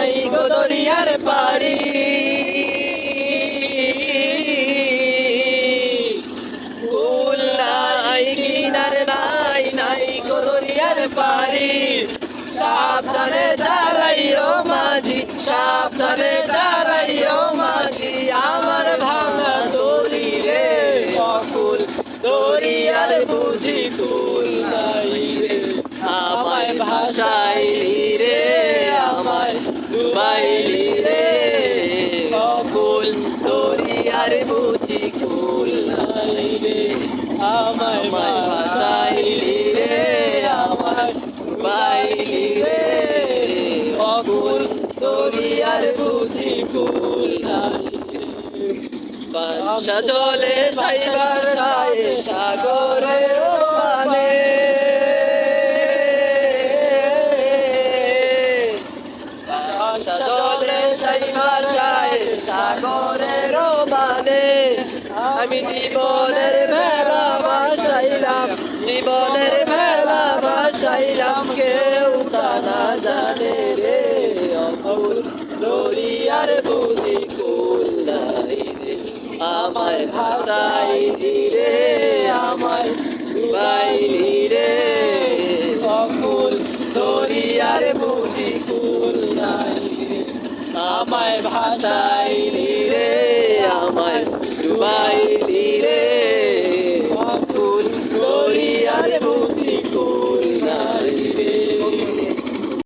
নাই গো দরিয়ার পারি কুল নাই কিনার নাই নাই গো দরিয়ার পারি সাবধানে চালাইও মাঝি সাবধানে চালাইও মাঝি আমার ভাঙা দড়ি রে অকুল দরিয়ার বুঝি কুল নাই রে আমায় ভাসাইলি রে আমায় ডুবাইলি রে অকুল দরিয়ার বুঝি কুল নাই রে আমায় ভাসাইলি রে আমায় ডুবাইলি রে অকুল দরিয়ার বুঝি কুল নাই রে বাদশা চলে সাইবার সায়ে সাগরের মানে বাদশা চলে সাইবার সায়ে সাগরের মানে আমি জীবনের মেলা বাসাইলাম জীবনের মেলা বাসাইলাম কেউ তা না জানে রে অকুল দরিয়ার বুঝি কুল নাই রে আমায় ভাসাইলি রে আমায় ডুবাইলি রে অকুল দরিয়ার বুঝি কুল নাই রে আমায় ভাসাইলি রে আমায় ডুবাইলি